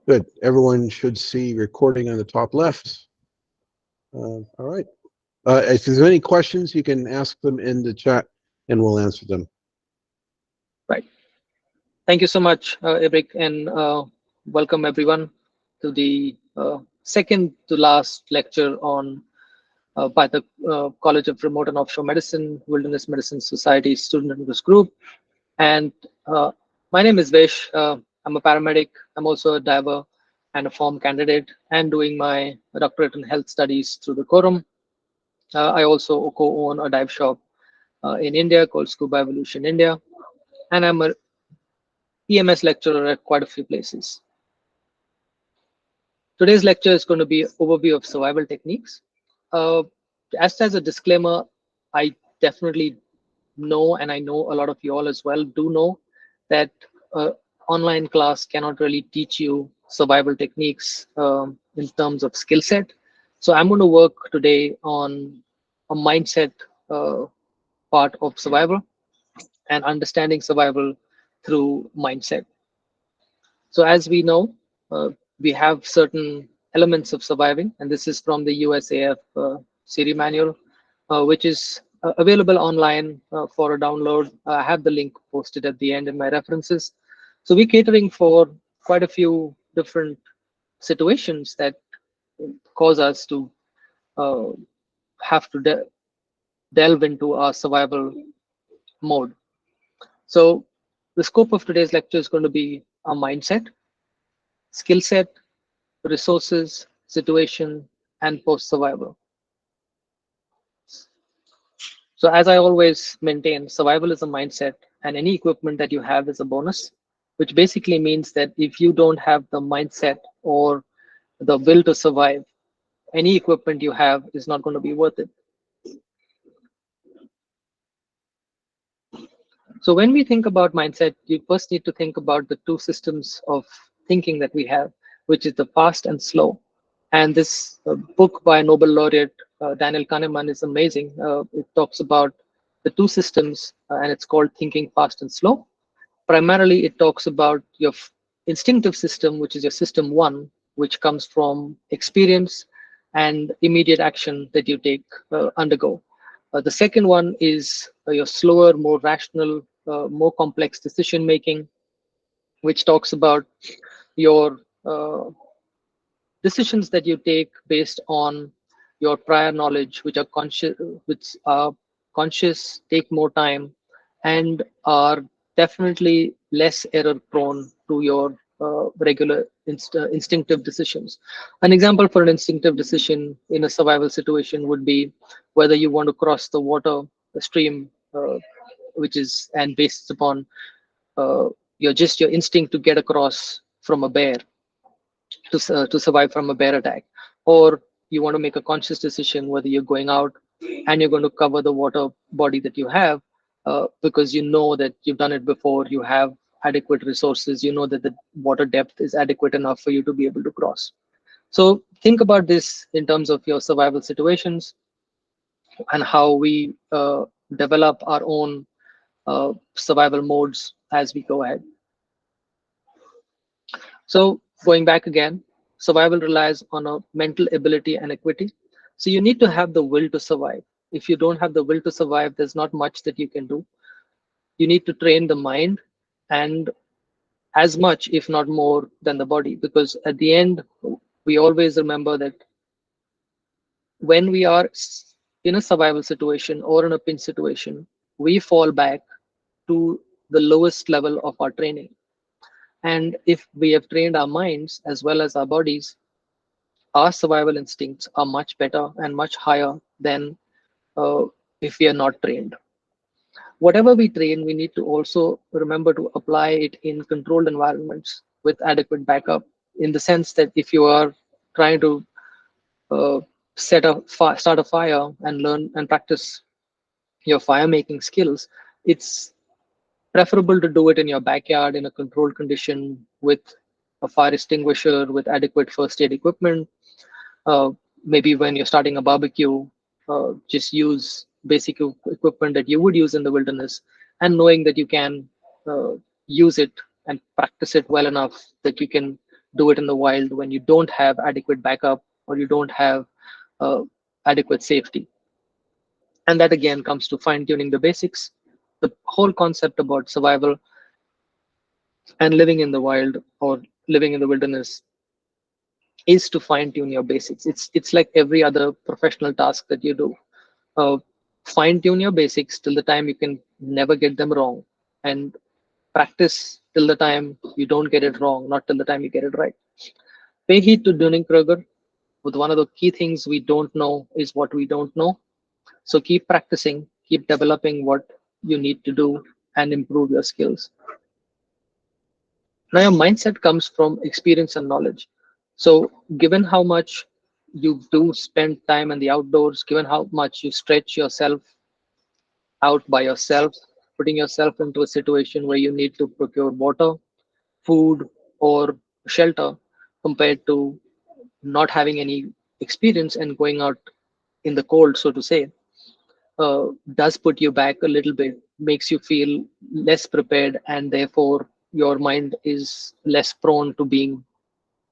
Good. Everyone should see recording on the top left. All right. If there's any questions, you can ask them in the chat and we'll answer them. Right. Thank you so much, Ibrik, and welcome everyone to the second to last lecture on by the College of Remote and Offshore Medicine, Wilderness Medicine Society student English group. And my name is Vish. I'm a paramedic. I'm also a diver and a form candidate and doing my doctorate in health studies through the Quorum. I also co-own a dive shop in India called Scuba Evolution India. And I'm a EMS lecturer at quite a few places. Today's lecture is going to be an overview of survival techniques. As a disclaimer, I definitely know, and I know a lot of you all as well do know, that online class cannot really teach you survival techniques in terms of skill set. So I'm going to work today on a mindset part of survival and understanding survival through mindset. So as we know, we have certain elements of surviving, and this is from the USAF Siri manual, which is available online for a download. I have the link posted at the end in my references. So we're catering for quite a few different situations that cause us to uh, have to delve into our survival mode. So the scope of today's lecture is going to be our mindset, skill set, resources, situation, and post-survival. So as I always maintain, survival is a mindset and any equipment that you have is a bonus, which basically means that if you don't have the mindset or the will to survive, any equipment you have is not going to be worth it. So when we think about mindset, you first need to think about the two systems of thinking that we have, which is the fast and slow. And this book by Nobel laureate Daniel Kahneman is amazing. It talks about the two systems, and it's called thinking fast and slow. Primarily, it talks about your instinctive system, which is your system one, which comes from experience and immediate action that you undergo. The second one is your slower, more rational, more complex decision making, which talks about your decisions that you take based on your prior knowledge, which are conscious, take more time, and are definitely less error prone to your regular instinctive decisions. An example for an instinctive decision in a survival situation would be whether you want to cross the stream, which is and based upon uh, your instinct to get across from a bear to survive from a bear attack, or you want to make a conscious decision whether you're going out and you're going to cover the water body that you have because you know that you've done it before, you have adequate resources, you know that the water depth is adequate enough for you to be able to cross. So think about this in terms of your survival situations and how we develop our own survival modes as we go ahead. So going back again, survival relies on a mental ability and equity. So you need to have the will to survive. If you don't have the will to survive, there's not much that you can do. You need to train the mind and as much, if not more, than the body. Because at the end, we always remember that when we are in a survival situation or in a pinch situation, we fall back to the lowest level of our training. And if we have trained our minds as well as our bodies, our survival instincts are much better and much higher than if we are not trained. Whatever we train, we need to also remember to apply it in controlled environments with adequate backup, in the sense that if you are trying to uh, start a fire and learn and practice your fire making skills, it's preferable to do it in your backyard in a controlled condition with a fire extinguisher with adequate first aid equipment. Maybe when you're starting a barbecue, just use basic equipment that you would use in the wilderness, and knowing that you can use it and practice it well enough that you can do it in the wild when you don't have adequate backup or you don't have uh, adequate safety. And that again comes to fine tuning the basics. The whole concept about survival and living in the wild or living in the wilderness is to fine tune your basics. It's like every other professional task that you do. Uh, Fine tune your basics till the time you can never get them wrong, and practice till the time you don't get it wrong, not till the time you get it right. Pay heed to Dunning-Kruger. With one of the key things we don't know is what we don't know. So keep practicing, keep developing what you need to do, and improve your skills. Now, your mindset comes from experience and knowledge. So, given how much you do spend time in the outdoors, given how much you stretch yourself out by yourself, putting yourself into a situation where you need to procure water, food, or shelter compared to not having any experience and going out in the cold, so to say, does put you back a little bit, makes you feel less prepared, and therefore your mind is less prone to being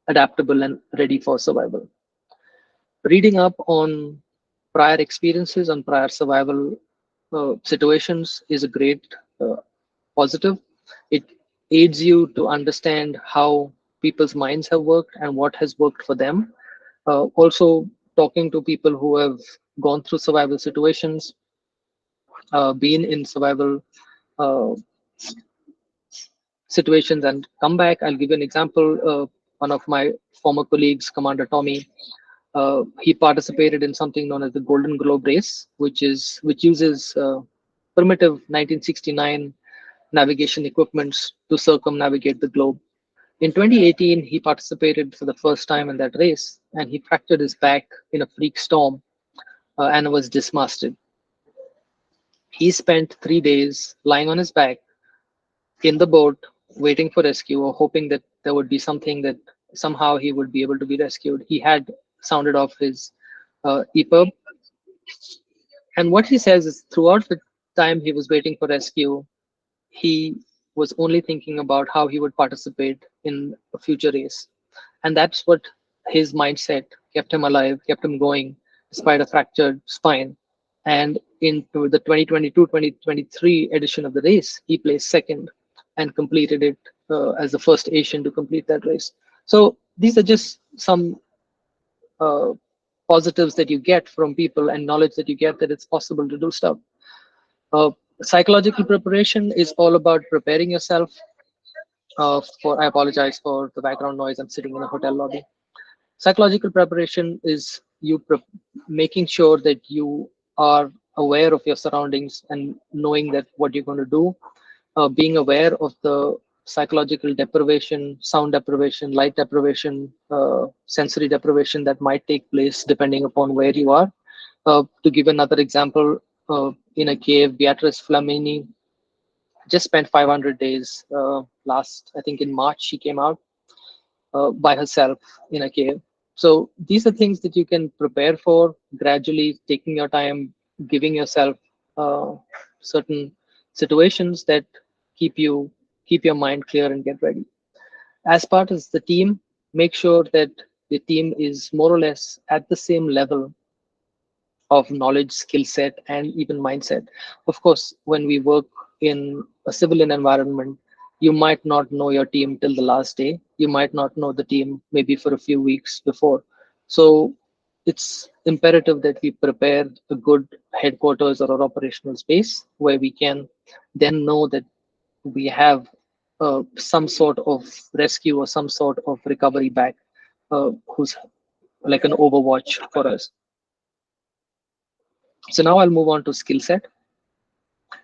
adaptable and ready for survival. Reading up on prior experiences and prior survival situations is a great uh, positive. It aids you to understand how people's minds have worked and what has worked for them. Also, talking to people who have gone through survival situations, been in survival uh, situations and come back. I'll give you an example. One of my former colleagues, Commander Tommy, he participated in something known as the Golden Globe race, which uses primitive 1969 navigation equipments to circumnavigate the globe. In 2018, he participated for the first time in that race, and he fractured his back in a freak storm and was dismasted. He spent 3 days lying on his back in the boat, waiting for rescue or hoping that there would be something that somehow he would be able to be rescued. He had sounded off his EPIRB, and what he says is throughout the time he was waiting for rescue, he was only thinking about how he would participate in a future race. And that's what his mindset kept him alive, kept him going despite a fractured spine. And into the 2022-2023 edition of the race, he placed second and completed it as the first Asian to complete that race. So these are just some uh, positives that you get from people and knowledge that you get that it's possible to do stuff. Uh, Psychological preparation is all about preparing yourself for. I apologize for the background noise. I'm sitting in a hotel lobby. Psychological preparation is making sure that you are aware of your surroundings and knowing that what you're going to do, being aware of the psychological deprivation, sound deprivation, light deprivation, sensory deprivation that might take place depending upon where you are. To give another example, in a cave, Beatrice Flamini just spent 500 days last, I think in March, she came out by herself in a cave. So these are things that you can prepare for gradually, taking your time, giving yourself certain situations that keep you keep your mind clear and get ready. As part of the team, make sure that the team is more or less at the same level of knowledge, skill set, and even mindset. Of course, when we work in a civilian environment, you might not know your team till the last day. You might not know the team maybe for a few weeks before. So it's imperative that we prepare a good headquarters or an operational space where we can then know that we have some sort of rescue or some sort of recovery back who's like an overwatch for us. So now I'll move on to skill set.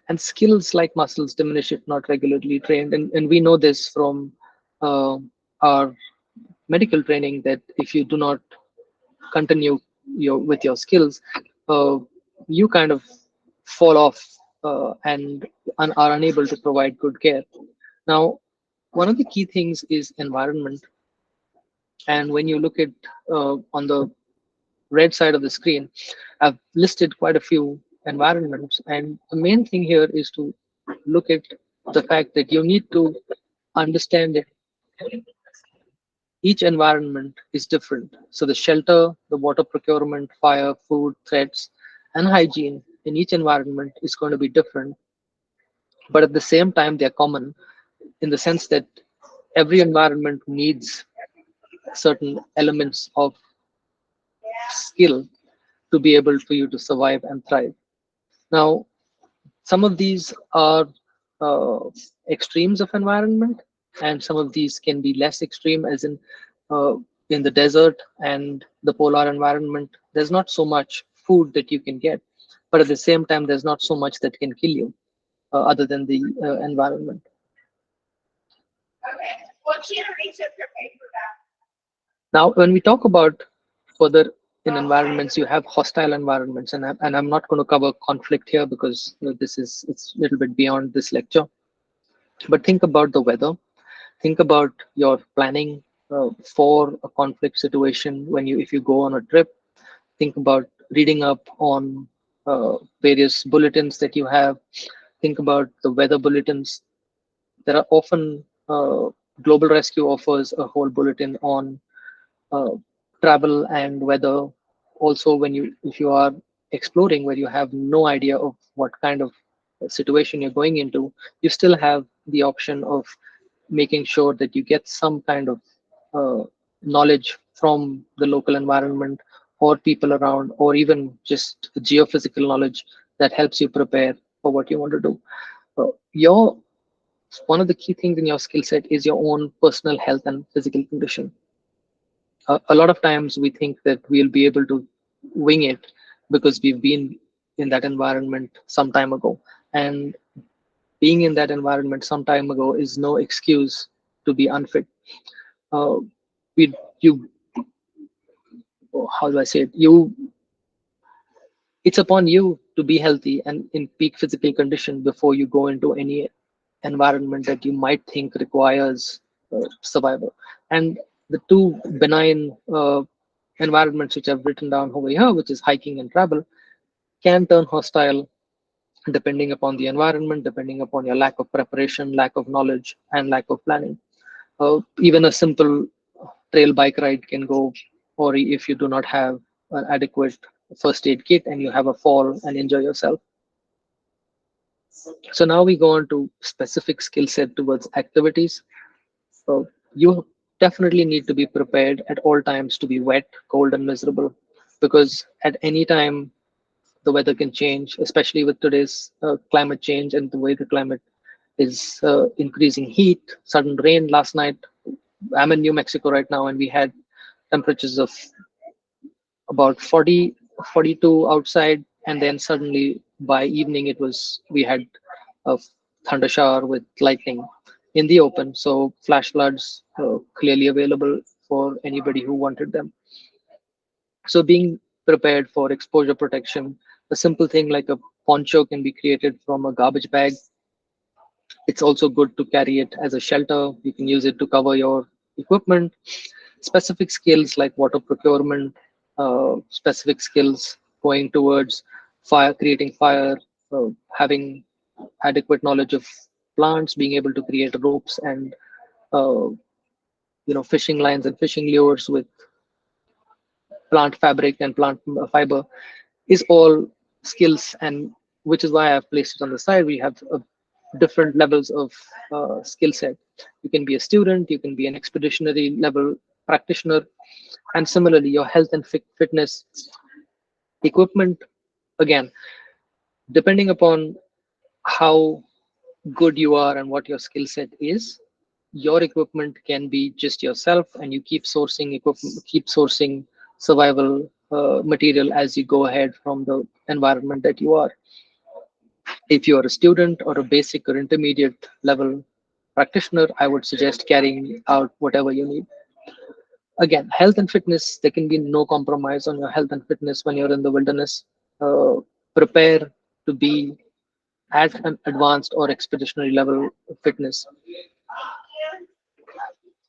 And skills like muscles diminish if not regularly trained. And we know this from uh, our medical training that if you do not continue with your skills, uh, you kind of fall off and are unable to provide good care. Now, one of the key things is environment. And when you look at on the red side of the screen, I've listed quite a few environments. And the main thing here is to look at the fact that you need to understand it. Each environment is different. So the shelter, the water procurement, fire, food, threats, and hygiene in each environment is going to be different. But at the same time, they're common in the sense that every environment needs certain elements of skill to be able for you to survive and thrive. Now, some of these are uh, extremes of environment, and some of these can be less extreme, as uh, in the desert and the polar environment. There's not so much food that you can get, but at the same time, there's not so much that can kill you other than the environment. Now, when we talk about further in environments, you have hostile environments, and I'm not going to cover conflict here because this is it's a little bit beyond this lecture. But think about the weather. Think about your planning for a conflict situation when you if you go on a trip. Think about reading up on various bulletins that you have. Think about the weather bulletins. There are often Global Rescue offers a whole bulletin on uh, travel and weather. Also, when you if you are exploring where you have no idea of what kind of situation you're going into, you still have the option of making sure that you get some kind of knowledge from the local environment or people around, or even just geophysical knowledge that helps you prepare for what you want to do. Your One of the key things in your skill set is your own personal health and physical condition. A lot of times we think that we'll be able to wing it because we've been in that environment some time ago, and being in that environment some time ago is no excuse to be unfit. uh, we you How do I say it, you it's upon you to be healthy and in peak physical condition before you go into any environment that you might think requires survival. And the two benign environments which I've written down over here, which is hiking and travel, can turn hostile depending upon the environment, depending upon your lack of preparation, lack of knowledge, and lack of planning. Even a simple trail bike ride can go, or if you do not have an adequate first aid kit and you have a fall and injure yourself. So now we go on to specific skill set towards activities. So you definitely need to be prepared at all times to be wet, cold, and miserable, because at any time the weather can change, especially with today's climate change and the way the climate is increasing heat, sudden rain last night. I'm in New Mexico right now, and we had temperatures of about 40, 42 outside, and then suddenly by evening we had a thunder shower with lightning in the open. So flash floods clearly available for anybody who wanted them. So being prepared for exposure protection, a simple thing like a poncho can be created from a garbage bag. It's also good to carry it as a shelter. You can use it to cover your equipment. Specific skills like water procurement, specific skills going towards fire, creating fire, having adequate knowledge of plants, being able to create ropes and uh, fishing lines and fishing lures with plant fabric and plant fiber is all skills, and which is why I've placed it on the side. We have different levels of skill set. You can be a student, you can be an expeditionary level practitioner, and similarly, your health and fitness equipment. Again, depending upon how good you are and what your skill set is, your equipment can be just yourself, and you keep sourcing equipment, keep sourcing survival material as you go ahead from the environment that you are. If you are a student or a basic or intermediate level practitioner, I would suggest carrying out whatever you need. Again, health and fitness, there can be no compromise on your health and fitness when you're in the wilderness. Uh, Prepare to be at an advanced or expeditionary level of fitness.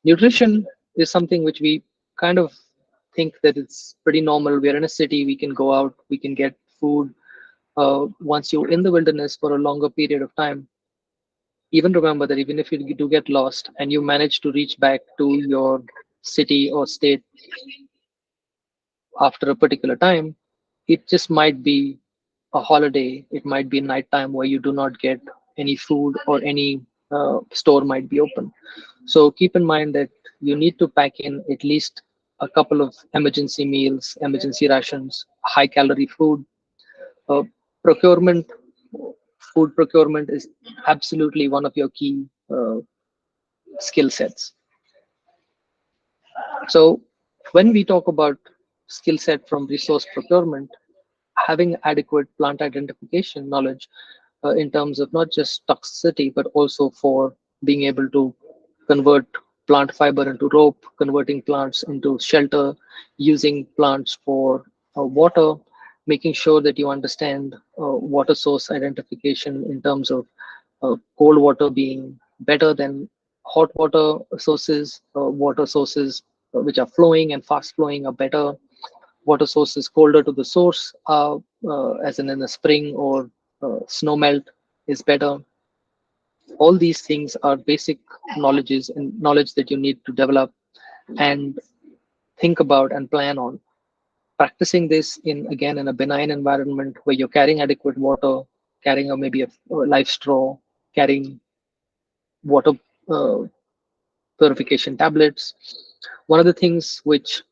Nutrition is something which we kind of think that it's pretty normal. We're in a city, we can go out, we can get food. Once you're in the wilderness for a longer period of time, even remember that even if you do get lost and you manage to reach back to your city or state after a particular time, it just might be a holiday, it might be nighttime where you do not get any food or any store might be open. So keep in mind that you need to pack in at least a couple of emergency meals, emergency rations, high calorie food. Uh, procurement, food procurement is absolutely one of your key skill sets. So when we talk about skill set from resource procurement, having adequate plant identification knowledge in terms of not just toxicity, but also for being able to convert plant fiber into rope, converting plants into shelter, using plants for water, making sure that you understand water source identification in terms of cold water being better than hot water sources which are flowing and fast flowing are better, water sources colder to the source, as in a spring or snow melt is better. All these things are basic knowledges and knowledge that you need to develop and think about and plan on. Practicing this in again in a benign environment where you're carrying adequate water, carrying maybe a life straw, carrying water uh, purification tablets. One of the things which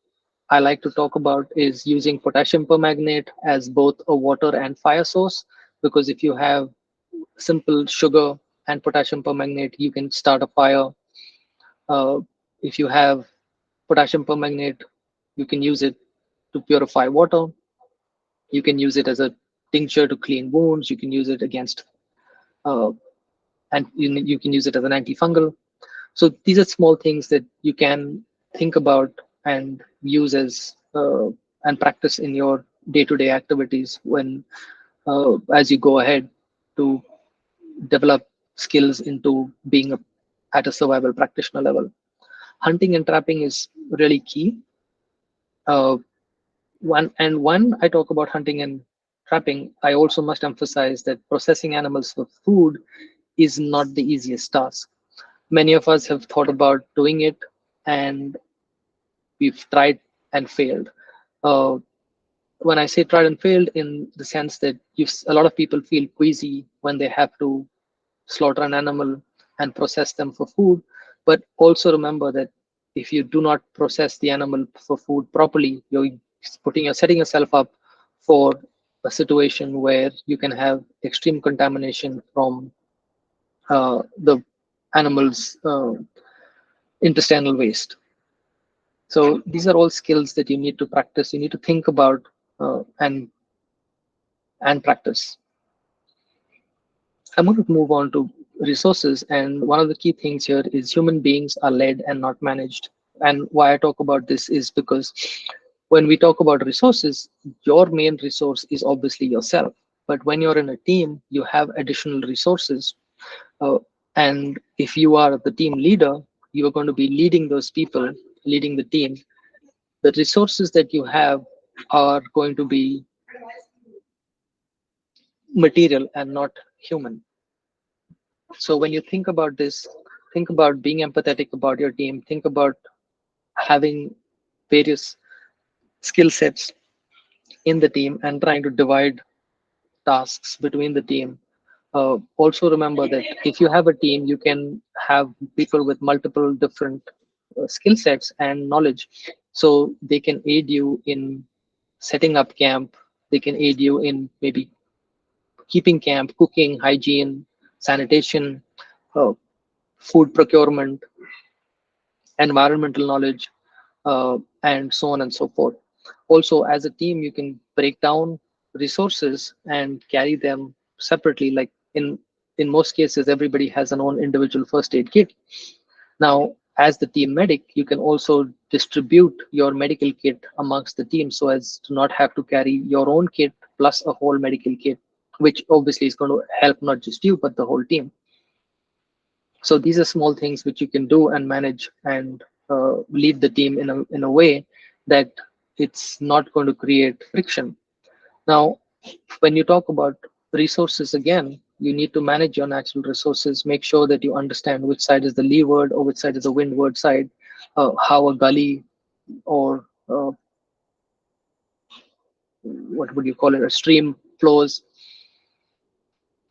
I like to talk about is using potassium permanganate as both a water and fire source, because if you have simple sugar and potassium permanganate, you can start a fire. If you have potassium permanganate, you can use it to purify water. You can use it as a tincture to clean wounds. You can use it against, uh, and you can use it as an antifungal. So these are small things that you can think about and use and practice in your day-to-day activities when as you go ahead to develop skills into being at a survival practitioner level. Hunting and trapping is really key. Uh, when I talk about hunting and trapping, I also must emphasize that processing animals for food is not the easiest task. Many of us have thought about doing it, and we've tried and failed. Uh, when I say tried and failed, in the sense that a lot of people feel queasy when they have to slaughter an animal and process them for food. But also remember that if you do not process the animal for food properly, you're setting yourself up for a situation where you can have extreme contamination from the animal's intestinal waste. So these are all skills that you need to practice. You need to think about and practice. I'm going to move on to resources, and one of the key things here is human beings are led and not managed. And why I talk about this is because when we talk about resources, your main resource is obviously yourself. But when you're in a team, you have additional resources. Uh, and if you are the team leader, you are going to be leading those people, leading the team. The resources that you have are going to be material and not human. So when you think about this, think about being empathetic about your team, think about having various skill sets in the team and trying to divide tasks between the team. Also remember that if you have a team, you can have people with multiple different skill sets and knowledge. So they can aid you in setting up camp. They can aid you in maybe keeping camp, cooking, hygiene, sanitation, uh, food procurement, environmental knowledge, and so on and so forth. Also, as a team, you can break down resources and carry them separately. Like in most cases, everybody has an own individual first aid kit. Now, as the team medic, you can also distribute your medical kit amongst the team so as to not have to carry your own kit plus a whole medical kit, which obviously is going to help not just you but the whole team. So these are small things which you can do and manage and lead the team in a way that it's not going to create friction. Now, when you talk about resources again, you need to manage your natural resources, make sure that you understand which side is the leeward or which side is the windward side. how a gully or what would you call it, a stream flows,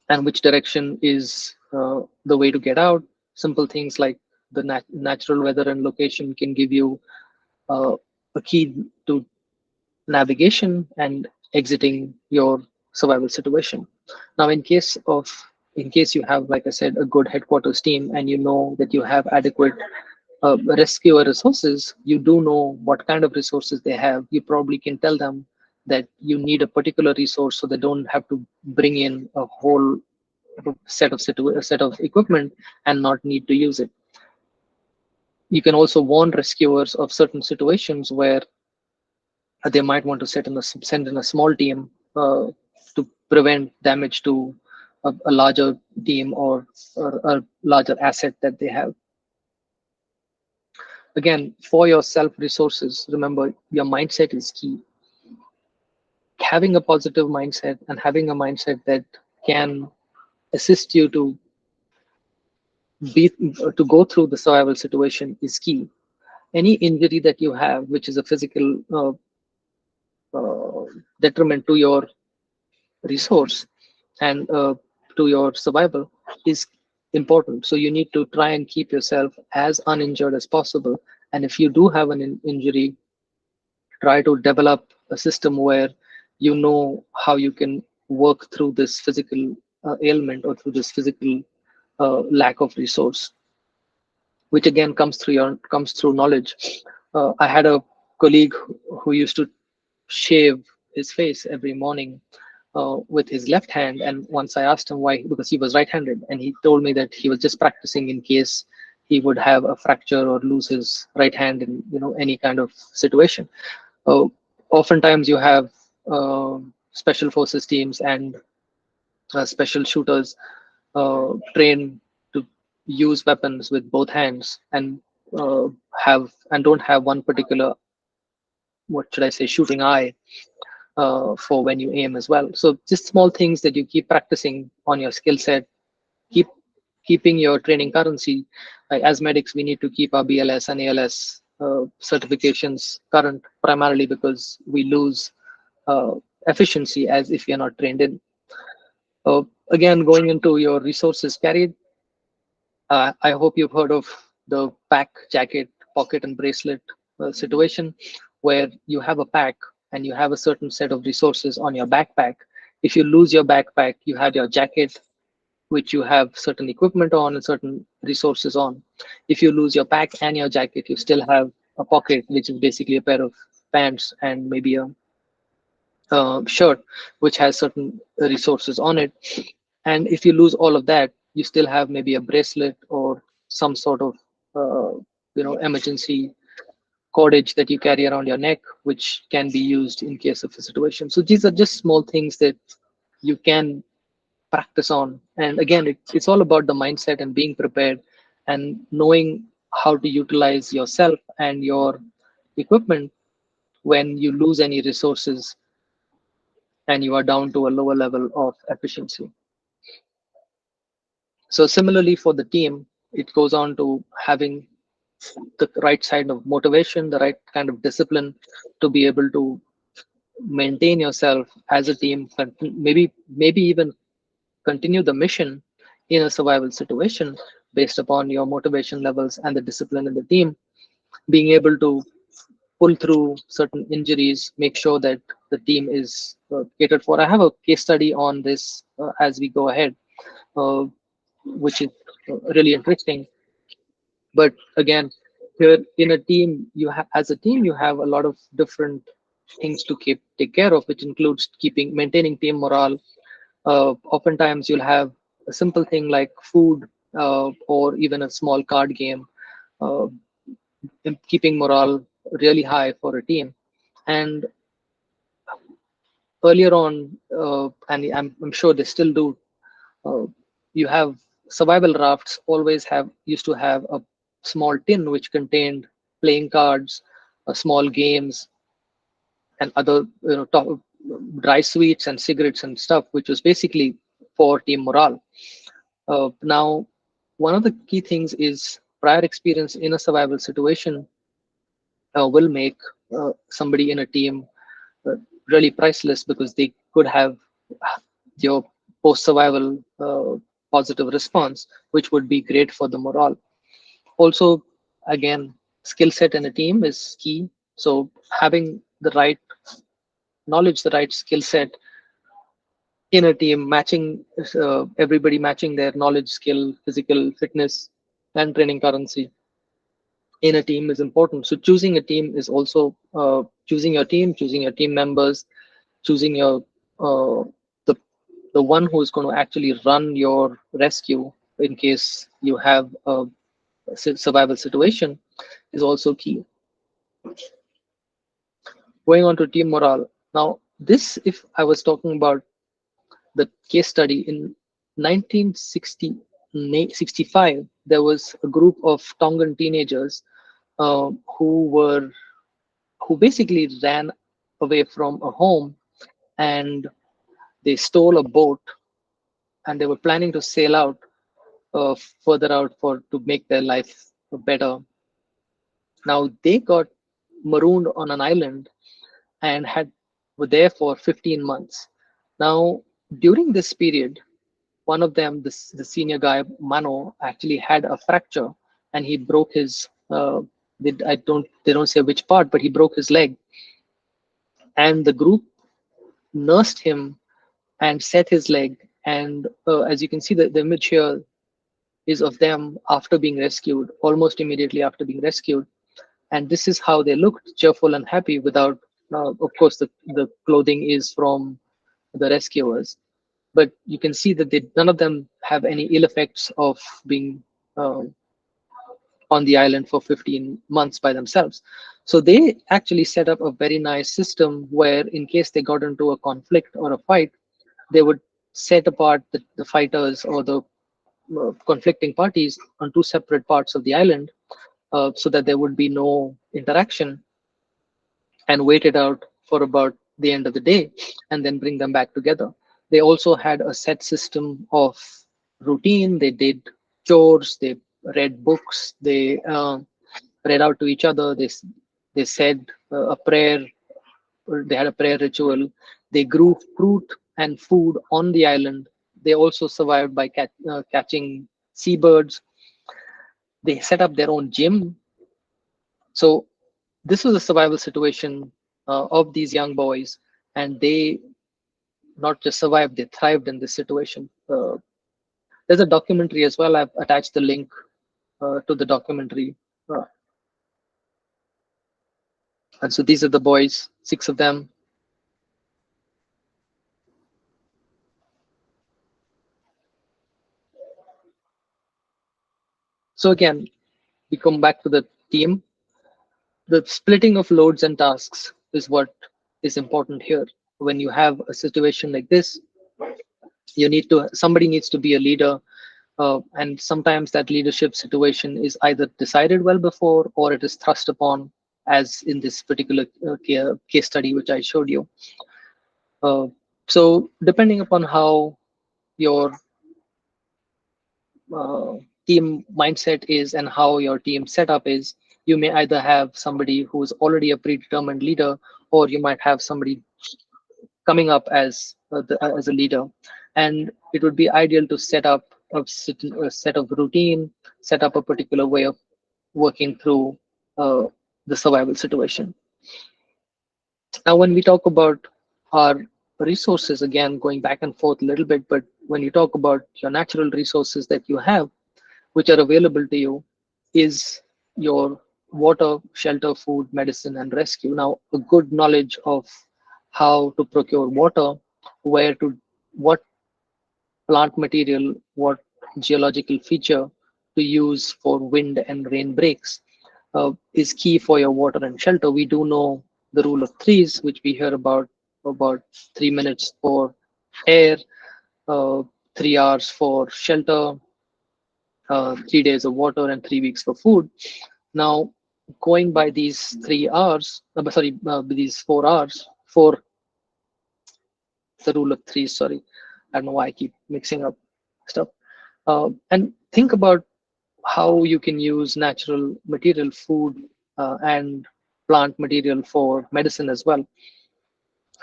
and which direction is the way to get out. Simple things like the natural weather and location can give you uh, a key to navigation and exiting your survival situation. Now, in case you have, like I said, a good headquarters team, and you know that you have adequate rescuer resources, you do know what kind of resources they have. You probably can tell them that you need a particular resource, so they don't have to bring in a whole set of equipment and not need to use it. You can also warn rescuers of certain situations where they might want to send in a small team to prevent damage to a larger team or a larger asset that they have. Again, for your self resources, remember your mindset is key. Having a positive mindset and having a mindset that can assist you be to go through the survival situation is key. Any injury that you have, which is a physical detriment to your resource and to your survival, is important. So you need to try and keep yourself as uninjured as possible. And if you do have an injury, try to develop a system where you know how you can work through this physical ailment or through this physical lack of resource, which again comes through knowledge. I had a colleague who used to shave his face every morning with his left hand, and once I asked him why, because he was right-handed, and he told me that he was just practicing in case he would have a fracture or lose his right hand in any kind of situation. uh, Oftentimes you have special forces teams and special shooters train to use weapons with both hands and have and don't have one particular, what should I say, shooting eye for when you aim as well. So just small things that you keep practicing on your skill set, keep keeping your training currency. Like as medics, we need to keep our BLS and ALS certifications current, primarily because we lose uh, efficiency as if you're not trained in. Again, going into your resources carried, I hope you've heard of the pack, jacket, pocket, and bracelet situation, where you have a pack and you have a certain set of resources on your backpack. If you lose your backpack, you have your jacket, which you have certain equipment on and certain resources on. If you lose your pack and your jacket, you still have a pocket, which is basically a pair of pants and maybe a shirt, which has certain resources on it. And if you lose all of that, you still have maybe a bracelet or some sort of emergency cordage that you carry around your neck, which can be used in case of a situation. So these are just small things that you can practice on. And again, it's all about the mindset and being prepared and knowing how to utilize yourself and your equipment when you lose any resources and you are down to a lower level of efficiency. So similarly for the team, it goes on to having the right side of motivation, the right kind of discipline to be able to maintain yourself as a team, maybe even continue the mission in a survival situation based upon your motivation levels and the discipline in the team, being able to pull through certain injuries, make sure that the team is catered for. I have a case study on this as we go ahead, uh, which is really interesting. But again, here in a team, as a team, you have a lot of different things to take care of, which includes maintaining team morale. Oftentimes, you'll have a simple thing like food or even a small card game, uh, keeping morale really high for a team. And earlier on, and I'm sure they still do, uh, you have survival rafts always have used to have a small tin which contained playing cards, small games, and other dry sweets and cigarettes and stuff, which was basically for team morale. Now, one of the key things is prior experience in a survival situation will make somebody in a team uh, really priceless, because they could have your post survival positive response, which would be great for the morale. Also, again, skill set in a team is key. So having the right knowledge, the right skill set in a team, matching everybody matching their knowledge, skill, physical fitness, and training currency in a team is important. So choosing a team is also choosing your team, choosing your team members, choosing your the the one who's going to actually run your rescue in case you have a survival situation is also key. Going on to team morale. Now, this, if I was talking about the case study in 1965, there was a group of Tongan teenagers uh, who were who basically ran away from a home, and they stole a boat, and they were planning to sail out further out for to make their life better. Now they got marooned on an island and had were there for 15 months. Now during this period, one of them, the senior guy Mano, actually had a fracture, and he broke his. They don't say which part, but he broke his leg, and the group nursed him and set his leg. And as you can see, the image here is of them after being rescued, almost immediately after being rescued. And this is how they looked, cheerful and happy without, of course, the clothing is from the rescuers. But you can see that none of them have any ill effects of being uh, on the island for 15 months by themselves. So they actually set up a very nice system where, in case they got into a conflict or a fight, they would set apart the fighters or the conflicting parties on two separate parts of the island, so that there would be no interaction, and wait it out for about the end of the day and then bring them back together. They also had a set system of routine. They did chores, they read books, they read out to each other, they said a prayer, or they had a prayer ritual. They grew fruit and food on the island. They also survived by catching seabirds. They set up their own gym. So this was a survival situation of these young boys, and they not just survived, they thrived in this situation. There's a documentary as well. I've attached the link to the documentary. Uh, and so these are the boys, 6 of them. So again, we come back to the team. The splitting of loads and tasks is what is important here. When you have a situation like this, somebody needs to be a leader, and sometimes that leadership situation is either decided well before, or it is thrust upon, as in this particular case study which I showed you. So depending upon how your uh, team mindset is and how your team setup is, you may either have somebody who's already a predetermined leader, or you might have somebody coming up as a leader. And it would be ideal to set up a set of routine, set up a particular way of working through uh, the survival situation. Now, when we talk about our resources, again, going back and forth a little bit, but when you talk about your natural resources that you have, which are available to you, is your water, shelter, food, medicine, and rescue. Now, a good knowledge of how to procure water, what plant material, what geological feature to use for wind and rain breaks is key for your water and shelter. We do know the rule of threes, which we hear about 3 minutes for air, uh, 3 hours for shelter, 3 days of water, and 3 weeks for food. Now, going by these 3 hours, these 4 hours for the rule of threes. Sorry, I don't know why I keep mixing up stuff. And think about how you can use natural material, food, and plant material for medicine as well.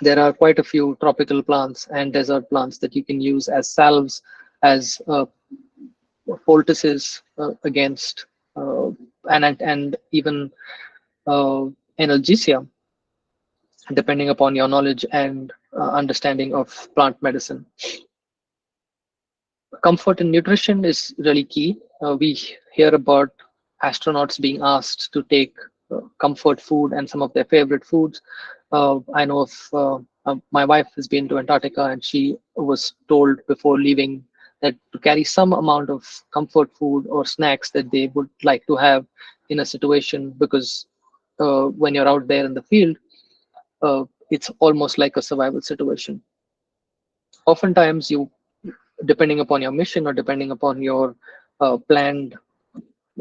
There are quite a few tropical plants and desert plants that you can use as salves, as poultices against uh, and even uh, analgesia, depending upon your knowledge and understanding of plant medicine. Comfort in nutrition is really key. We hear about astronauts being asked to take comfort food and some of their favorite foods. I know of my wife has been to Antarctica, and she was told before leaving that to carry some amount of comfort food or snacks that they would like to have in a situation, because when you're out there in the field, it's almost like a survival situation. Oftentimes, you, depending upon your mission or depending upon your planned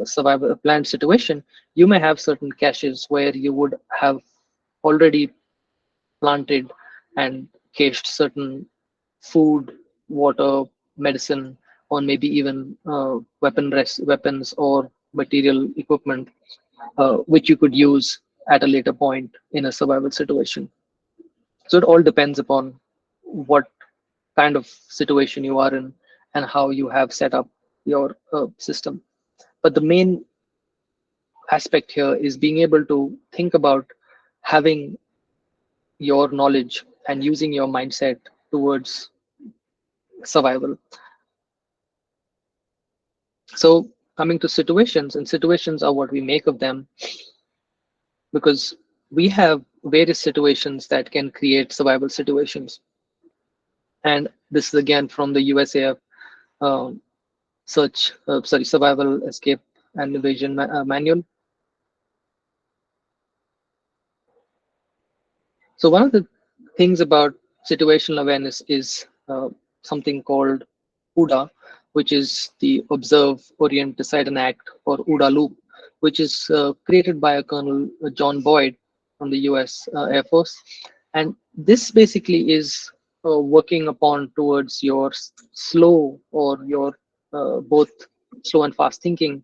survival planned situation, you may have certain caches where you would have already planted and cached certain food, water, medicine, or maybe even weapons or material equipment, which you could use at a later point in a survival situation. So it all depends upon what kind of situation you are in and how you have set up your system. But the main aspect here is being able to think about having your knowledge and using your mindset towards survival. So, coming to situations, and situations are what we make of them, because we have various situations that can create survival situations. And this is again from the USAF survival, escape, and evasion manual. So one of the things about situational awareness is something called OODA, which is the Observe, Orient, Decide, and Act, or OODA loop, which is created by a Colonel John Boyd from the US Air Force. And this basically is working upon towards your slow or your both slow and fast thinking,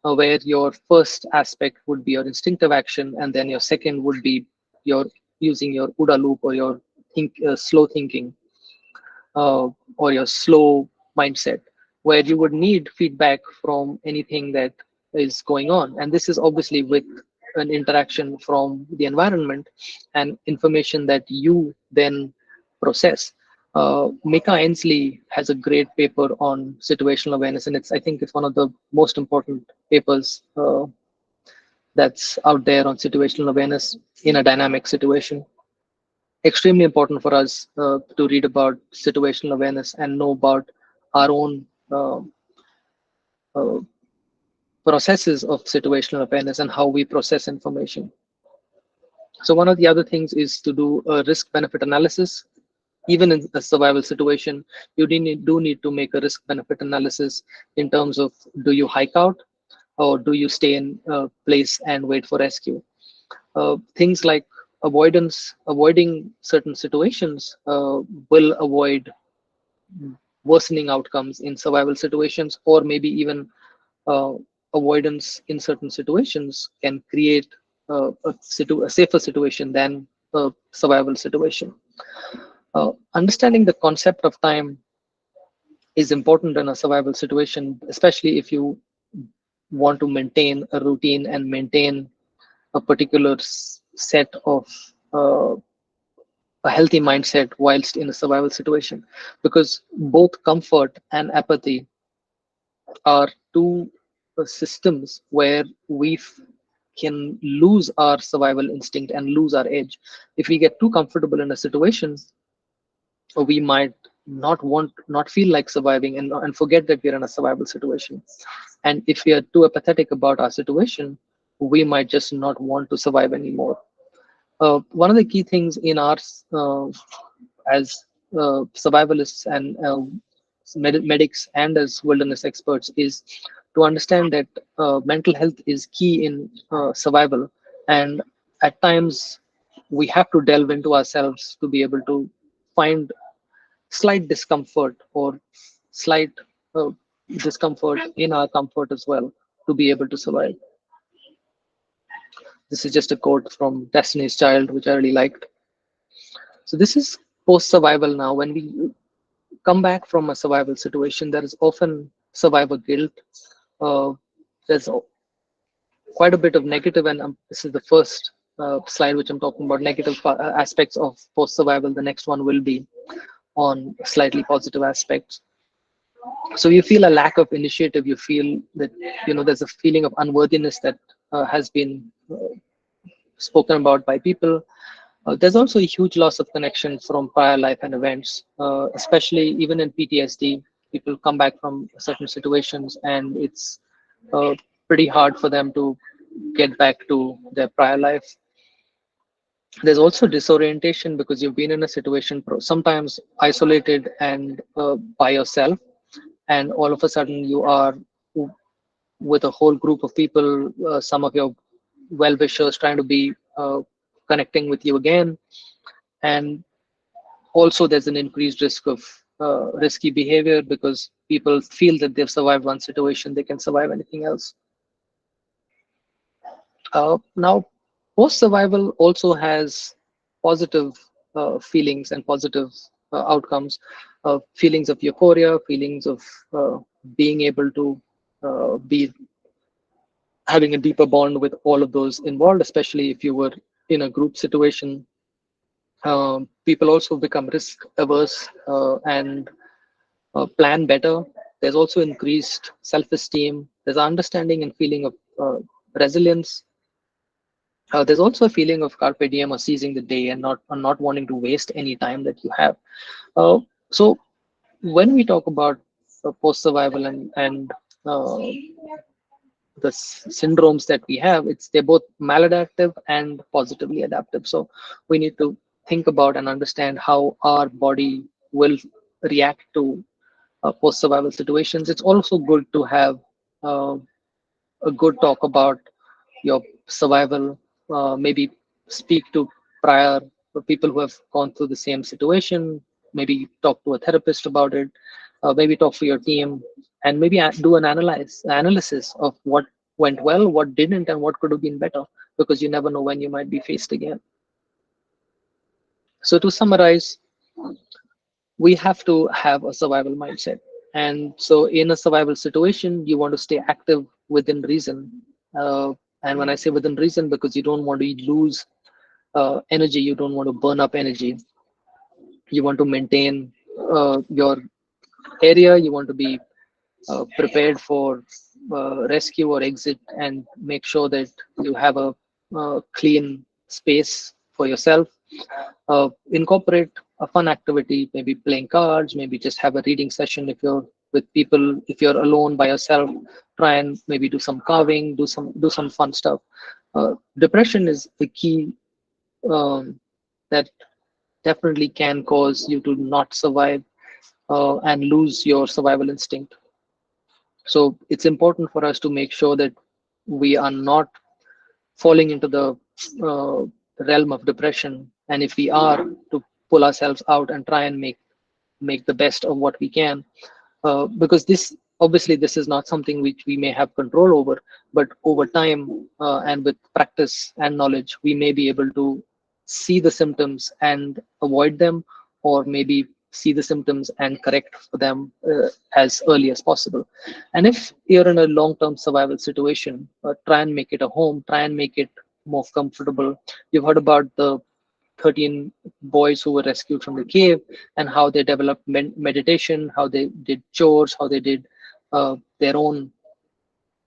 where your first aspect would be your instinctive action, and then your second would be your using your OODA loop, or your slow thinking, or your slow mindset, where you would need feedback from anything that is going on. And this is obviously with an interaction from the environment and information that you then process. Mika Ainsley has a great paper on situational awareness, and I think it's one of the most important papers that's out there on situational awareness in a dynamic situation. Extremely important for us to read about situational awareness and know about our own uh, processes of situational awareness and how we process information. So one of the other things is to do a risk benefit analysis. Even in a survival situation, you do need to make a risk benefit analysis in terms of, do you hike out, or do you stay in place and wait for rescue? Things like avoiding certain situations will avoid worsening outcomes in survival situations, or maybe even uh, avoidance in certain situations can create a safer situation than a survival situation. Understanding the concept of time is important in a survival situation, especially if you want to maintain a routine and maintain a particular set of a healthy mindset whilst in a survival situation, because both comfort and apathy are two systems where can lose our survival instinct and lose our edge. If we get too comfortable in a situation, we might not feel like surviving, and forget that we're in a survival situation. And if we are too apathetic about our situation, we might just not want to survive anymore. One of the key things in our as survivalists and medics and as wilderness experts is to understand that mental health is key in survival, and at times we have to delve into ourselves to be able to find slight discomfort or slight uh, discomfort in our comfort as well to be able to survive. This is just a quote from Destiny's Child, which I really liked. So this is post survival now. When we come back from a survival situation, there is often survivor guilt. Uh, there's quite a bit of negative, and this is the first slide which I'm talking about negative aspects of post survival. The next one will be on slightly positive aspects. So you feel a lack of initiative. You feel that there's a feeling of unworthiness that has been spoken about by people. There's also a huge loss of connection from prior life and events, especially even in PTSD. People come back from certain situations, and it's uh, pretty hard for them to get back to their prior life. There's also disorientation because you've been in a situation, sometimes isolated and by yourself, and all of a sudden you are with a whole group of people, some of your well-wishers trying to be connecting with you again. And also there's an increased risk of risky behavior because people feel that they've survived one situation, they can survive anything else. Now, post-survival also has positive feelings and positive outcomes, feelings of euphoria, feelings of being able to be having a deeper bond with all of those involved, especially if you were in a group situation. People also become risk averse and plan better. There's also increased self-esteem. There's understanding and feeling of resilience. There's also a feeling of carpe diem or seizing the day and not wanting to waste any time that you have. So when we talk about post-survival and the syndromes that we have, they're both maladaptive and positively adaptive. So we need to think about and understand how our body will react to post-survival situations. It's also good to have uh, a good talk about your survival, maybe speak to prior people who have gone through the same situation, maybe talk to a therapist about it, maybe talk to your team, and maybe do an analysis of what went well, what didn't, and what could have been better, because you never know when you might be faced again. So to summarize, we have to have a survival mindset. And so in a survival situation, you want to stay active within reason. And when I say within reason, because you don't want to lose energy, you don't want to burn up energy. You want to maintain your area, you want to be prepared for rescue or exit, and make sure that you have a clean space for yourself. Incorporate a fun activity, maybe playing cards, maybe just have a reading session if you're with people. If you're alone by yourself, try and maybe do some carving, do some fun stuff. Depression is the key that definitely can cause you to not survive and lose your survival instinct. So it's important for us to make sure that we are not falling into the uh, realm of depression, and if we are, to pull ourselves out and try and make the best of what we can, because this is not something which we may have control over, but over time and with practice and knowledge, we may be able to see the symptoms and avoid them, or maybe see the symptoms and correct for them as early as possible. And if you're in a long-term survival situation, try and make it a home, try and make it more comfortable. You've heard about the 13 boys who were rescued from the cave, and how they developed meditation, how they did chores, how they did their own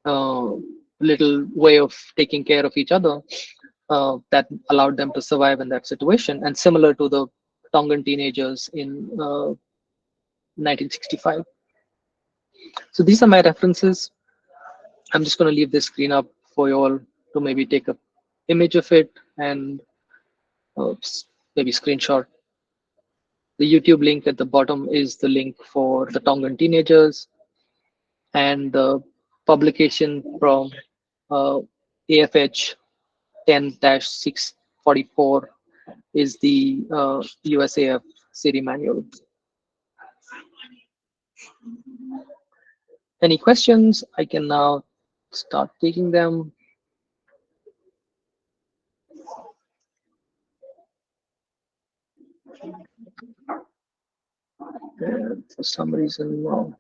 uh, little way of taking care of each other that allowed them to survive in that situation. And similar to the Tongan teenagers in 1965. So these are my references. I'm just going to leave this screen up for you all to maybe take a image of it and maybe screenshot. The YouTube link at the bottom is the link for the Tongan teenagers, and the publication from AFH 10-644 is the USAF series manual. Any questions? I can now start taking them. For some reason, no.